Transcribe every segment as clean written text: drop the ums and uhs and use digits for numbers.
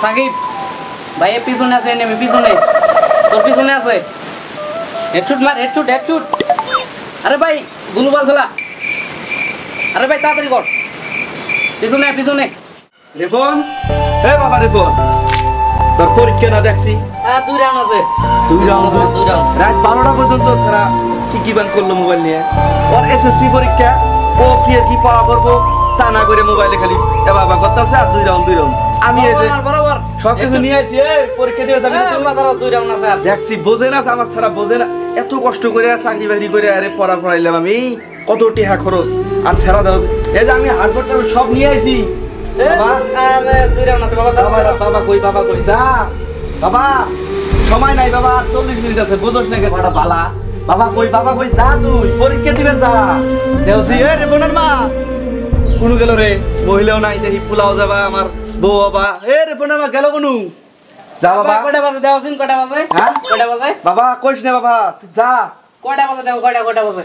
সাকিব ভাই পিছনে আছে নেমে পিছনে তোর পিছনে আছে হেডশুট মার হেডশুট হেডশুট আরে ভাই গুলুবাল ফেলা আরে ভাই তাড়াতাড়ি কর পিছনে পিছনে রিপন এ বাবা রিপন তোর পরীক্ষা না দেখছি হ্যাঁ 2 রাউন্ড আছে 2 রাউন্ড রাত 12টা পর্যন্ত ছাড়া কি বান করলো মোবাইল নিয়ে ওর এসএসসি পরীক্ষা ও কি পড়া করবো তা না করে মোবাইলে খালি এ বাবা করতেছে আর 2 রাউন্ড আমি এই যে বরাবর সবকিছু নিয়ে আইছি এই পরীক্ষা দিয়ে যাবি বাজারও 2 রাউন্ড আছে আর দেখছি বোঝে না আমার ছাড়া বোঝে না এত কষ্ট করে চাকরি বাকরি করে আরে পড়াইলাম আমি কত টাকা খরচ আর ছাড়া দাও এই যে আমি হার্ডবোর্ডটা সব নিয়ে আইছি বাবা আরে 2 রাউন্ড আছে বাবা বাবা কই যা বাবা সময় নাই বাবা 40 মিনিট আছে বুঝছ না কেটা বালা বাবা কই যা তুই পরীক্ষা দিবেন যা দেওছি এ রে বোনের মা কোন গেল রে মহিলাও নাই দেখি পোলাও যাবা আমার বউ বাবা এ রে বোনের মা গেল কোন যা বাবা কয়টা বাজে দেওছিন কয়টা বাজে হ্যাঁ কয়টা বাজে বাবা কইস না বাবা যা কয়টা বাজে দেও কয়টা বাজে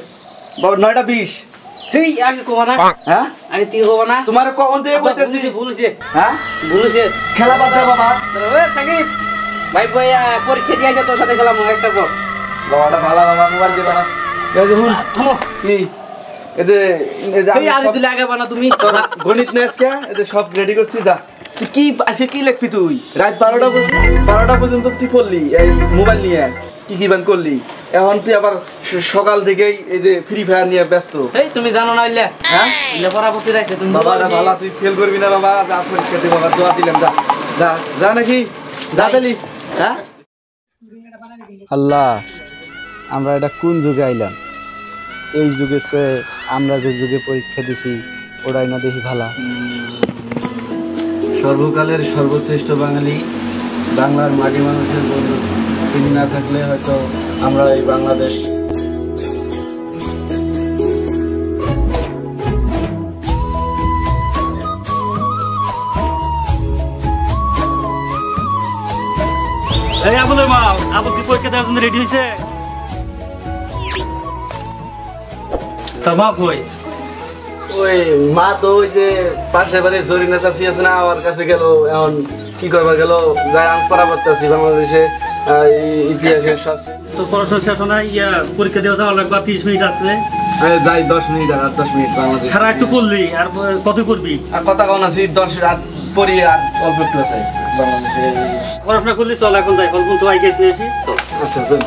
বাবা 9:20 তুই আগে কো না হ্যাঁ আগে তুই কো না তোমার কখন থেকে কইতেছি ভুলছে হ্যাঁ ভুলছে খেলা বাদ দে বাবা ওই সাকিব ভাই ভাই পরীক্ষা দিয়ে আগে তোর সাথে খেলাম একটা পর বাবাটা ভালো বাবা মোবাইল দিবা না এই যে হুন থামো কি এই যে এই আরে তুই লাগা বানা তুমি গণিত না আজকে এই যে সব রেডি করছি যা তুই কি আছে কি লিখবি তুই রাত 12টা পর্যন্ত তুই পড়লি এই মোবাইল নিয়ে কি বান করলি এখন তুই আবার সকাল থেকেই এই যে ফ্রি ফায়ার নিয়ে ব্যস্ত এই তুমি জানো না ইল্লা হ্যাঁ ইল্লা পড়া বসে রাখতে তুমি বাবাটা ভালো তুই ফেল করবি না বাবা যা পরীক্ষা দে বাবা দোয়া দিলাম যা যা যা নাকি যা দিলি হ্যাঁ আল্লাহ আমরা এটা কোন যুগে আইলাম এই যুগে সে আমরা যে যুগে পরীক্ষা দিছি ওরাই না দেখি ভালা সর্বকালের সর্বশ্রেষ্ঠ বাঙালি বাংলার মাটি মানুষের জন্য তিনি না থাকলে হয়তো আমরা এই বাংলাদেশ এই আবুলের মা আবুল কি পরীক্ষা দেওয়ার জন্য রেডি হয়েছে তোর মা কই ওই মা তো ওই যে পাশে বাড়ি জরিনা চাষি আছে না আমার কাছে গেল এখন কি করবার গেল যাই আমি পড়া করতেছি বাংলাদেশে ইতিহাসের সব তোর পড়াশোনা শেষ না ইয়া পরীক্ষা দেওয়া যাওয়ার লাগবে 30 মিনিট আছে যাই 10 মিনিট আর 10 মিনিট বাংলাদেশ সারা একটু পড়লি আর কত পড়বি আর কথা কন আছি 10 রাত পড়ি আর অল্প একটু আছে বাংলাদেশে পড়াশোনা করলি চল এখন যাই ফলগুন তো আই গেছি চল আচ্ছা চল